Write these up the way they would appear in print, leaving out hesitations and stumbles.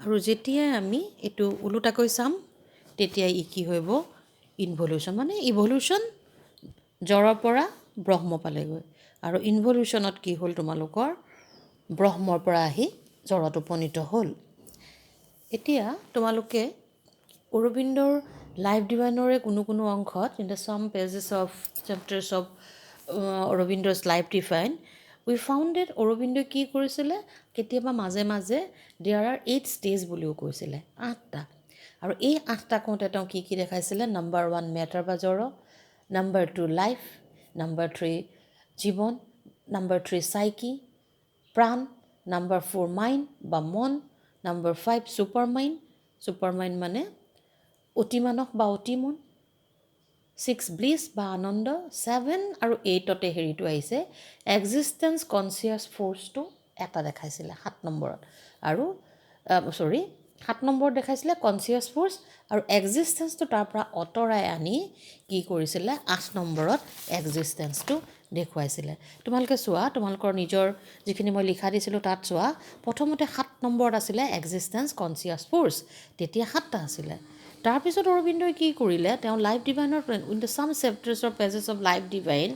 আৰু যেতিয়াই আমি এইটো ওলোটাকৈ চাম তেতিয়াই ই কি হ'ব ইনভলিউশ্যন মানে ইভলিউশ্যন জড়ৰ পৰা ব্ৰহ্ম পালেগৈ আৰু ইনভলিউশ্যনত কি হ'ল তোমালোকৰ ব্ৰহ্মৰ পৰা আহি জড়ত উপনীত হ'ল। এতিয়া তোমালোকে অৰবিন্দৰ লাইফ ডিভাইনৰে কোনো অংশত in the some pages of chapters of Aurobindo's life divine we found that অৰবিন্দই কি কৰিছিলে কেতিয়াবা মাজে মাজে দেয়াৰ আৰ 8 ষ্টেজ বুলিও কৈছিলে 8টা আৰু এই 8টা কওঁতে তেওঁ কি দেখাইছিলে নম্বৰ 1 মেটাৰ বা জড়, নম্বৰ 2 লাইফ, নম্বৰ 3 জীৱন, নম্বৰ 3 চাইকি প্ৰাণ, নম্বৰ 4 মাইণ্ড বা মন, নম্বৰ 5 ছুপাৰ মাইণ্ড মানে অতিমানস বা অতিমন, 6 ব্লিছ বা আনন্দ, 7 আৰু 8তে হেৰিটো আহিছে এক্সিষ্টেঞ্চ কনচিয়াছ ফ'ৰ্চটো এটা দেখাইছিলে 7 নম্বৰত আৰু 7 নম্বৰত দেখাইছিলে কনচিয়াছ ফ'ৰ্চ আৰু এক্সিষ্টেঞ্চটো তাৰ পৰা আঁতৰাই আনি কি কৰিছিলে 8 নম্বৰত এক্সিষ্টেঞ্চটো দেখুৱাইছিলে। তোমালোকে চোৱা তোমালোকৰ নিজৰ যিখিনি মই লিখা দিছিলোঁ তাত চোৱা প্ৰথমতে 7 নম্বৰত আছিলে এক্সিষ্টেঞ্চ কনচিয়াছ ফ'ৰ্চ তেতিয়া 7টা আছিলে। তাৰপিছত অৰবিন্দই কি কৰিলে তেওঁ life ডিভাইনৰ in the some chapters of pages of life divine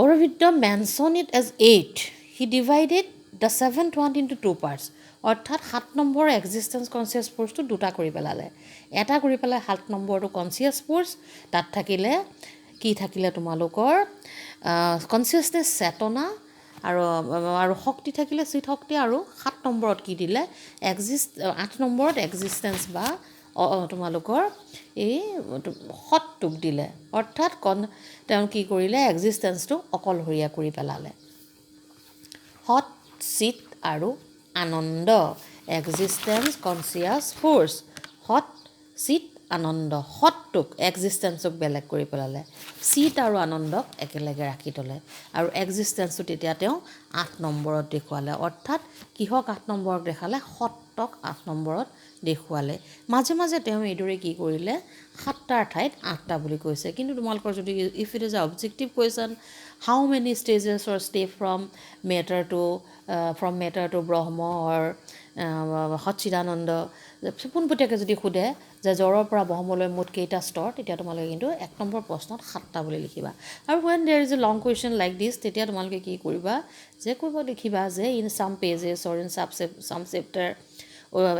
Aurobindo mention it as 8 he divided the 7th one into 2 parts অৰ্থাৎ 7 নম্বৰৰ এক্সিষ্টেঞ্চ কনচিয়াছ ফ'ৰ্চটো দুটা কৰি পেলালে এটা কৰি পেলাই 7 নম্বৰটো কনচিয়াছ ফ'ৰ্চ তাত থাকিলে কি থাকিলে তোমালোকৰ কনচিয়াছনেছ চেতনা আৰু শক্তি থাকিলে চিত শক্তি আৰু 7 নম্বৰত কি দিলে 8 নম্বৰত এক্সিষ্টেঞ্চ বা তোমালোকৰ এই সৎটোক দিলে অৰ্থাৎ তেওঁ কি কৰিলে এক্সিষ্টেঞ্চটো অকলশৰীয়া কৰি পেলালে। সৎ চিত আৰু আনন্দ এক্সিষ্টেঞ্চ কনচিয়াছ ফ'ৰ্চ সৎ চিত আনন্দ সৎটোক এক্সিষ্টেঞ্চক বেলেগ কৰি পেলালে চিত আৰু আনন্দক একেলগে ৰাখি থ'লে আৰু এক্সিষ্টেঞ্চটো তেতিয়া তেওঁ 8 নম্বৰত দেখুৱালে অৰ্থাৎ কিহক 8 নম্বৰত দেখালে সৎক 8 নম্বৰত দেখুৱালে। মাজে মাজে তেওঁ এইদৰে কি কৰিলে 7টাৰ ঠাইত 8টা বুলি কৈছে কিন্তু তোমালোকৰ যদি if it is a objective question how many stages or step from matter to Brahma or Sachchidananda পোনপটীয়াকৈ যদি সোধে যে জড়ৰ পৰা ব্ৰহ্মলৈ মুঠ কেইটা স্তৰ তেতিয়া তোমালোকে কিন্তু 1 নম্বৰ প্ৰশ্নত 7টা বুলি লিখিবা আৰু when there is a long question like this তেতিয়া তোমালোকে কি কৰিবা যে লিখিবা যে in some pages or in some chapter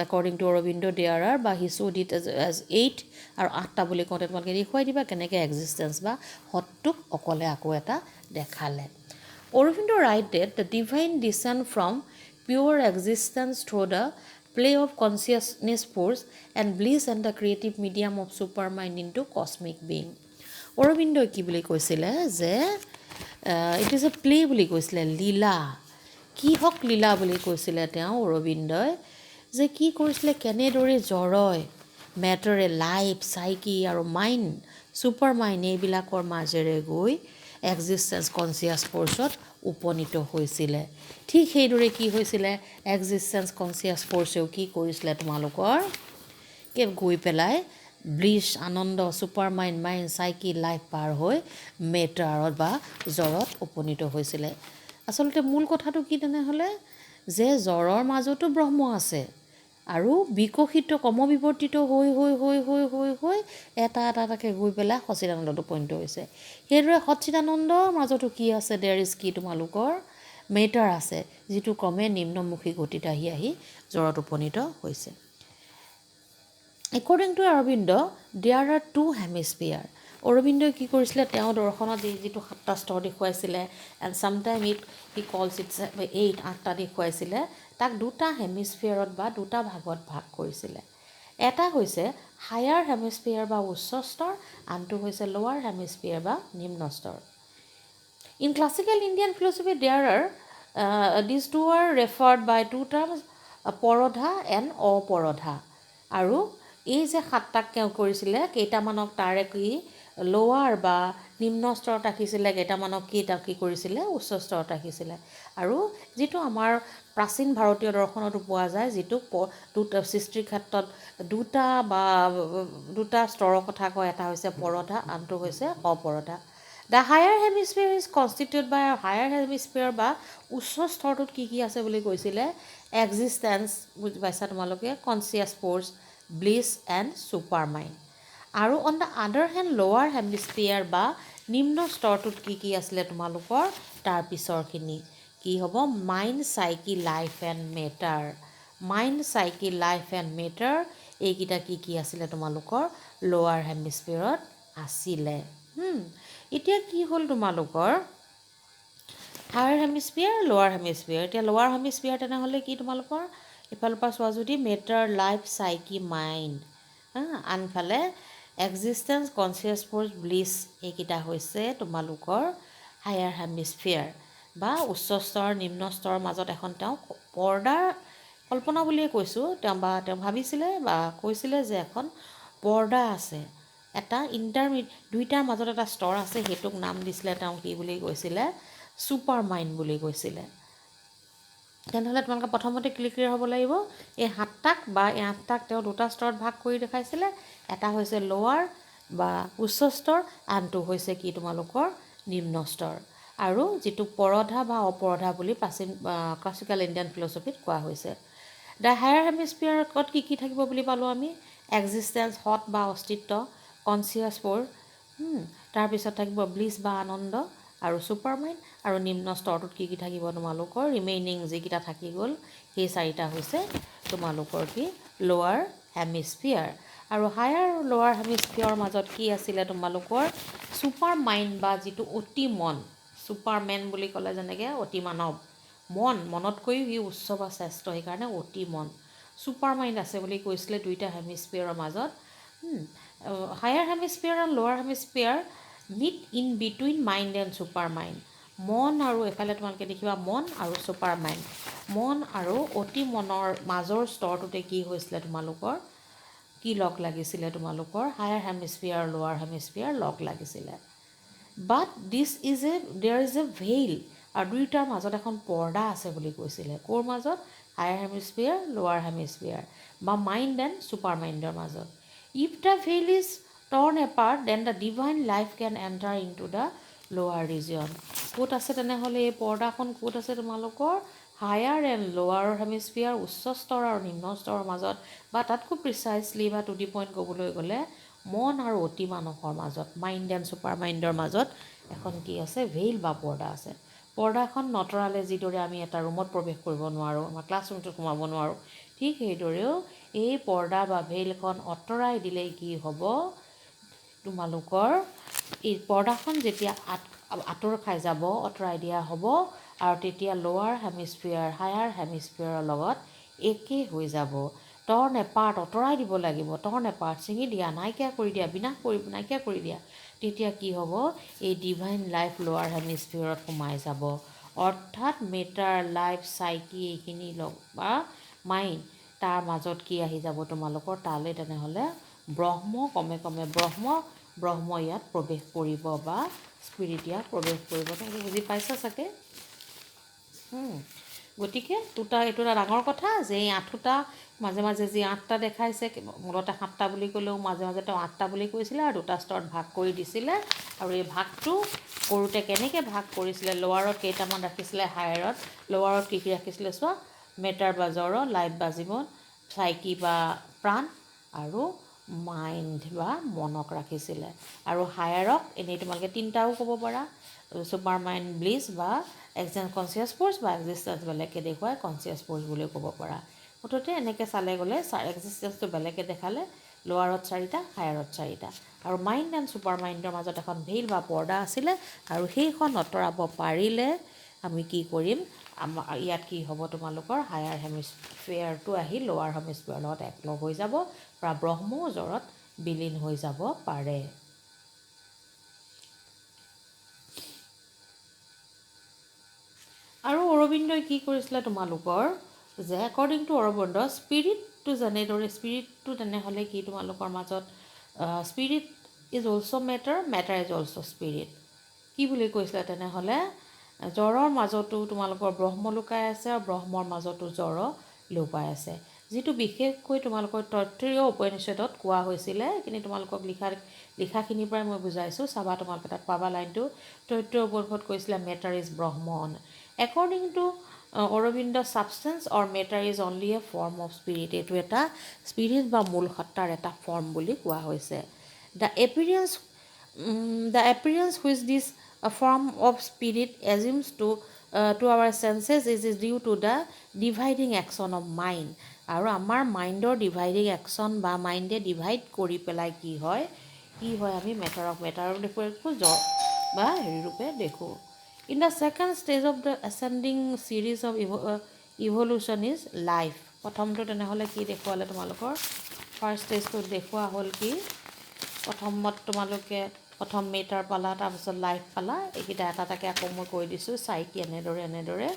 according to Aurobindo there are বা he showed it as 8 আৰু 8টা বুলি কওঁতে তোমালোকে দেখুৱাই দিবা কেনেকৈ এক্সিষ্টেঞ্চ বা সৎটোক অকলে আকৌ এটা দেখালে। Aurobindo write that the divine descend from pure existence through the play of consciousness force and bliss and the creative medium of supermind into cosmic being. Aurobindo কি বুলি কৈছিলে যে ইট ইজ এ প্লে বুলি কৈছিলে লীলা কি হওক লীলা বুলি কৈছিলে তেওঁ অৰবিন্দই যে কি কৰিছিলে কেনেদৰে জড়ই মেটাৰে লাইফ চাইকি আৰু মাইণ্ড ছুপাৰ মাইণ্ড এইবিলাকৰ মাজেৰে গৈ এক্সিষ্টেঞ্চ কনচিয়াছ ফ'ৰ্চত উপনীত হৈছিলে। ঠিক সেইদৰে কি হৈছিলে এক্সিষ্টেঞ্চ কনচিয়াছ ফ'ৰ্চেও কি কৰিছিলে তোমালোকৰ গৈ পেলাই ব্লিছ আনন্দ ছুপাৰ মাইণ্ড চাইকি লাইফ পাৰ হৈ মেটাৰত বা জড়ত উপনীত হৈছিলে। আচলতে মূল কথাটো কি তেনেহ'লে যে জড়ৰ মাজতো ব্ৰহ্ম আছে আৰু বিকশিত ক্ৰমবিৱৰ্তিত হৈ হৈ হৈ হৈ হৈ হৈ এটাকৈ গৈ পেলাই সচ্চিদানন্দত উপনীত হৈছে। সেইদৰে সচ্চিদানন্দৰ মাজতো কি আছে দেয়াৰ ইজ কি তোমালোকৰ মেটাৰ আছে যিটো ক্ৰমে নিম্নমুখী গতিত আহি জড়ত উপনীত হৈছে। According to Aurobindo, there are 2 hemispheres. অৰবিন্দই কি কৰিছিলে তেওঁ দৰ্শনত যিটো 7টা স্তৰ দেখুৱাইছিলে and sometime he calls it 8টা দেখুৱাইছিলে তাক 2টা হেমিস্ফিয়াৰত বা 2টা ভাগত ভাগ কৰিছিলে। এটা হৈছে হায়াৰ হেমিস্ফিয়াৰ বা উচ্চ স্তৰ আনটো হৈছে লোৱাৰ হেমিস্ফিয়াৰ বা নিম্ন স্তৰ। In classical Indian philosophy there are this 2 are referred by 2 terms Parardha and Aparardha আৰু এই যে 7টাক তেওঁ কৰিছিলে কেইটামানক তাৰে কি লোৱাৰ বা নিম্ন স্তৰত ৰাখিছিলে কেইটামানক কি কৰিছিলে উচ্চ স্তৰত ৰাখিছিলে আৰু যিটো আমাৰ প্ৰাচীন ভাৰতীয় দৰ্শনতো পোৱা যায় যিটো সৃষ্টিৰ ক্ষেত্ৰত 2টা স্তৰৰ কথা কয় এটা হৈছে পৰধা আনটো হৈছে অপৰধা। The higher hemisphere is constitute by higher hemisphere বা উচ্চ স্তৰটোত কি আছে বুলি কৈছিলে এক্সিষ্টেঞ্চ বুজি পাইছা তোমালোকে, conscious force, bliss and super mind. আৰু on the other hand lower hemisphere বা নিম্ন স্তৰটোত কি আছিলে তোমালোকৰ, তাৰ পিছৰখিনি কি হ'ব, mind, psyche, life and matter. Mind, psyche, life and matter এইকেইটা কি আছিলে তোমালোকৰ লৱাৰ হেমিস্ফিয়াৰত আছিলে। এতিয়া কি হ'ল তোমালোকৰ হায়াৰ হেমিস্ফিয়াৰ, লৱাৰ হেমিস্ফিয়াৰ। এতিয়া লৱাৰ হেমিস্ফিয়াৰ তেনেহ'লে কি তোমালোকৰ ইফালৰ পৰা চোৱা যদি মেটাৰ, লাইফ, চাইকি, মাইণ্ড। আনফালে এক্সিষ্টেঞ্চ, কনচিয়াছ ফ'ৰ্চ, ব্লিছ এইকেইটা হৈছে তোমালোকৰ হায়াৰ হেমিস্ফিয়াৰ বা উচ্চ স্তৰ নিম্ন স্তৰৰ মাজত এখন তেওঁ পৰ্দাৰ কল্পনা বুলিয়ে কৈছোঁ, তেওঁ ভাবিছিলে বা কৈছিলে যে এখন পৰ্দা আছে, এটা দুইটাৰ মাজত এটা স্তৰ আছে, সেইটোক নাম দিছিলে তেওঁ কি বুলি কৈছিলে, ছুপাৰ মাইণ্ড বুলি কৈছিলে। তেনেহ'লে তোমালোকে প্ৰথমতে ক্লিয়াৰ হ'ব লাগিব, এই 7টাক বা এই 8টাক তেওঁ দুটা স্তৰত ভাগ কৰি দেখাইছিলে। এটা হৈছে লৱাৰ বা উচ্চ স্তৰ, আনটো হৈছে কি তোমালোকৰ নিম্ন স্তৰ। আৰু যিটো পৰধা বা অপৰধা বুলি প্ৰাচীন ক্লাছিকেল ইণ্ডিয়ান ফিলচফিত কোৱা হৈছে। দ্য হায়াৰ হেমিস্ফিয়াৰত কি থাকিব বুলি পালোঁ আমি, এক্সিষ্টেঞ্চ, সৎ বা অস্তিত্ব, কনচিয়াছ ফ'ৰ্চ, তাৰপিছত থাকিব ব্লিছ বা আনন্দ, আৰু ছুপাৰ মাইণ্ড। আৰু নিম্ন স্তৰটোত কি থাকিব তোমালোকৰ ৰিমেইনিং যিকেইটা থাকি গ'ল, সেই 4টা হৈছে তোমালোকৰ কি লৱাৰ হেমিস্ফিয়াৰ। আৰু হায়াৰ আৰু লৱাৰ হেমিস্ফিয়াৰৰ মাজত কি আছিলে তোমালোকৰ ছুপাৰ মাইণ্ড বা যিটো অতি মন, ছুপাৰমেন বুলি ক'লে যেনেকৈ অতি মানৱ, মনতকৈও সি উচ্চ বা শ্ৰেষ্ঠ, সেইকাৰণে অতি মন। ছুপাৰ মাইণ্ড আছে বুলি কৈছিলে দুইটা হেমিস্ফিয়াৰৰ মাজত। হায়াৰ হেমিস্ফিয়াৰ আৰু lower hemisphere meet in between mind and super mind. মন আৰু এফালে তোমালোকে দেখিবা মন আৰু ছুপাৰ মাইণ্ড, মন আৰু অতি মনৰ মাজৰ স্তৰটোতে কি হৈছিলে তোমালোকৰ কি লগ লাগিছিলে তোমালোকৰ হায়াৰ হেমিস্ফিয়াৰ আৰু লৱাৰ হেমিস্ফিয়াৰ লগ লাগিছিলে। বাট দেয়াৰ ইজ এ ভেইল, আৰু দুয়োটাৰ মাজত এখন পৰ্দা আছে বুলি কৈছিলে। ক'ৰ মাজত, হায়াৰ হেমিস্ফিয়াৰ, লৱাৰ হেমিস্ফিয়াৰ বা মাইণ্ড এণ্ড ছুপাৰ মাইণ্ডৰ মাজত। If the veil is torn apart then the divine life can enter in to the lower region. ক'ত আছে তেনেহ'লে এই পৰ্দাখন, ক'ত আছে তোমালোকৰ হায়াৰ এণ্ড লৱাৰ হেমিস্ফিয়াৰ, উচ্চ স্তৰ আৰু নিম্ন স্তৰৰ মাজত, বা তাতকৈ প্ৰিচাইজলি বা টু দি পইণ্ট ক'বলৈ গ'লে মন আৰু অতি মানসৰ মাজত, মাইণ্ড এণ্ড ছুপাৰ মাইণ্ডৰ মাজত এখন কি আছে, ভেইল বা পৰ্দা আছে। পৰ্দাখন নতৰালে যিদৰে আমি এটা ৰুমত প্ৰৱেশ কৰিব নোৱাৰোঁ, আমাৰ ক্লাছৰুমটোত সোমাব নোৱাৰোঁ, ঠিক সেইদৰেও এই পৰ্দা বা ভেইলখন আঁতৰাই দিলেই কি হ'ব তোমালোকৰ এই পৰ্দাখন যেতিয়া আঁতৰ খাই যাব, আঁতৰাই দিয়া হ'ব, আৰু তেতিয়া লৱাৰ হেমিস্ফিয়াৰ হায়াৰ হেমিস্ফিয়াৰৰ লগত একেই হৈ যাব। টৰ্ন এপাৰ্ট, আঁতৰাই দিব লাগিব, টৰ্ন এপাৰ্ট ছিঙি দিয়া, নাইকিয়া কৰি দিয়া, নাইকিয়া কৰি দিয়া। তেতিয়া কি হ'ব, এই ডিভাইন লাইফ লৱাৰ হেমিস্ফিয়াৰত সোমাই যাব। অৰ্থাৎ মেটাৰ, লাইফ, চাইকি এইখিনি বা মাইণ্ড, তাৰ মাজত কি আহি যাব তোমালোকৰ তালৈ তেনেহ'লে ব্ৰহ্ম, ক্ৰমে ব্ৰহ্ম ইয়াত প্ৰৱেশ কৰিব বা স্পিৰিট ইয়াত প্ৰৱেশ কৰিব। তোমালোকে বুজি পাইছা চাগে। গতিকে এইটো এটা ডাঙৰ কথা যে এই 8টা মাজে মাজে যি 8টা দেখাইছে, মূলতে 7টা বুলি ক'লেও মাজে মাজে তেওঁ 8টা বুলি কৈছিলে আৰু 2টা স্তৰত ভাগ কৰি দিছিলে। আৰু এই ভাগটো কৰোঁতে কেনেকৈ ভাগ কৰিছিলে, লৱাৰত কেইটামান ৰাখিছিলে, হায়াৰত লৱাৰত কি ৰাখিছিলে চোৱা, মেটাৰ বা জড়, লাইফ বা জীৱন, চাইকি বা প্ৰাণ, আৰু মাইণ্ড বা মনক ৰাখিছিলে। আৰু হায়াৰক এনেই তোমালোকে 3টাও ক'ব পাৰা, ছুপাৰ মাইণ্ড, ব্লিছ বা কনচিয়াছ ফ'ৰ্চ, বা এক্সিষ্টেঞ্চ বেলেগকৈ দেখুৱাই কনচিয়াছ ফ'ৰ্চ বুলিও ক'ব পাৰা। মুঠতে এনেকৈ চালে গ'লে এক্সিষ্টেঞ্চটো বেলেগকৈ দেখালে লৱাৰত 4টা, হায়াৰত 4টা, আৰু মাইণ্ড এণ্ড ছুপাৰ মাইণ্ডৰ মাজত এখন ভেইল বা পৰ্দা আছিলে। আৰু সেইখন আঁতৰাব পাৰিলে আমি কি কৰিম, আমাৰ ইয়াত কি হ'ব তোমালোকৰ হায়াৰ হেমিস্ফিয়াৰটো আহি লৱাৰ হেমিস্ফিয়াৰৰ লগত একলগ হৈ যাব, বা ব্ৰহ্মও জড়ত বিলীন হৈ যাব পাৰে। আৰু অৰবিন্দই কি কৰিছিলে তোমালোকৰ যে একৰ্ডিং টু অৰবিন্দ, স্পিৰিটটো তেনেহ'লে কি তোমালোকৰ মাজত, spirit is also' matter, matter is also' spirit. কি বুলি কৈছিলে তেনেহ'লে, জড়ৰ মাজতো তোমালোকৰ ব্ৰহ্ম লুকাই আছে, আৰু ব্ৰহ্মৰ মাজতো জড় লুকাই আছে। যিটো বিশেষকৈ তোমালোকৰ তৈত্তৰীয় উপনিষদত কোৱা হৈছিলে, এইখিনি তোমালোকক লিখাখিনিৰ পৰাই মই বুজাইছোঁ, চাবা তোমালোকে তাত পাবা লাইনটো। তৈত্তৰীয় উপনিষদত কৈছিলে matter is Brahman. According to Aurobindo substance or matter is only a form of spirit, এইটো এটা স্পিৰিট বা মূল সত্তাৰ এটা ফৰ্ম বুলি কোৱা হৈছে। The experience which this form of spirit assumes to our senses is due to the dividing action of mind. আৰু আমাৰ মাইণ্ডৰ ডিভাইডিং একশ্যন বা মাইণ্ডে ডিভাইড কৰি পেলাই কি হয় আমি মেটাৰ দেখোঁ বা হেৰি ৰূপে দেখোঁ। In the second stage of the ascending series of evolution is life. প্ৰথমটো তেনেহ'লে কি দেখুৱালে তোমালোকৰ? ফাৰ্ষ্ট ষ্টেজটোত দেখুওৱা হ'ল কি? প্ৰথমত তোমালোকে প্ৰথম মেটাৰ পালা, তাৰপিছত লাইফ পালা। এইকেইটা এটা এটাকৈ আকৌ মই কৈ দিছোঁ, চাইকি এনেদৰে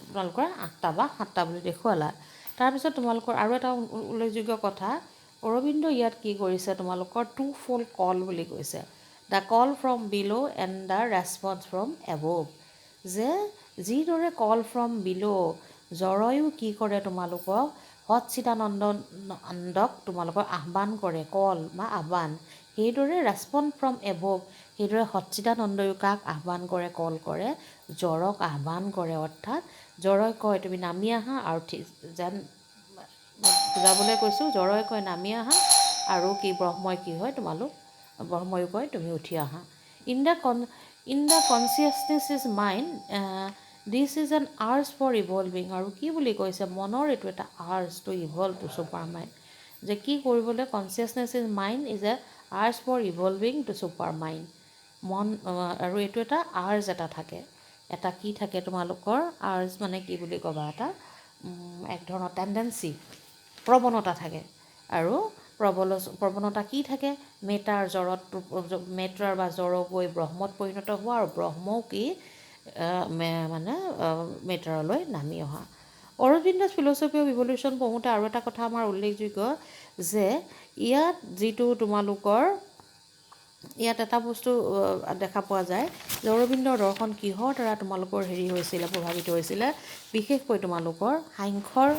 তোমালোকৰ 8টা বা 7টা বুলি দেখুৱালা। তাৰপিছত তোমালোকৰ আৰু এটা উল্লেখযোগ্য কথা, অৰবিন্দ ইয়াত কি কৰিছে তোমালোকৰ টু ফ'ল্ড কল বুলি কৈছে। The call from bill' and the response from above. যে যিদৰে কল ফ্ৰম বিল' জৰয়ো কি কৰে তোমালোকক সচ্চিদানন্দক তোমালোকৰ আহ্বান কৰে, কল বা আহ্বান। সেইদৰে ৰেছপন্স ফ্ৰম এবভ, সেইদৰে সচ্চিদানন্দয়ো কাক আহ্বান কৰে, কল কৰে? জৰক আহ্বান কৰে। অৰ্থাৎ জৰই কয় তুমি নামি আহা, আৰু যেন বুজাবলৈ কৈছোঁ, জৰই কয় নামি আহা, আৰু কি ব্ৰহ্মই কি হয় ব্ৰহ্ময়ো কয় তুমি উঠি আহা। In the consciousness is mind this is an urge for evolving. আৰু কি বুলি কৈছে? মনৰ এইটো এটা urge to evolve to super mind. যে কি কৰিবলৈ? Consciousness is mind is a urge for evolving to super mind. মন আৰু এইটো এটা আৰ্জ এটা থাকে, এটা কি থাকে তোমালোকৰ? আৰ্জ মানে কি বুলি ক'বা? এটা এক ধৰণৰ টেণ্ডেঞ্চি, প্ৰৱণতা থাকে। আৰু প্ৰৱণতা কি থাকে? মেটাৰ বা জড় গৈ ব্ৰহ্মত পৰিণত হোৱা, আৰু ব্ৰহ্মও কি মেটাৰলৈ নামি অহা। অৰবিন্দছ ফিলচফি অফ ইভলিউশ্যন পঢ়োঁতে আৰু এটা কথা আমাৰ উল্লেখযোগ্য যে ইয়াত এটা বস্তু দেখা পোৱা যায় যে অৰবিন্দৰ দৰ্শন কিহৰ দ্বাৰা তোমালোকৰ হেৰি হৈছিলে, প্ৰভাৱিত হৈছিলে? বিশেষকৈ তোমালোকৰ সাংখ্যৰ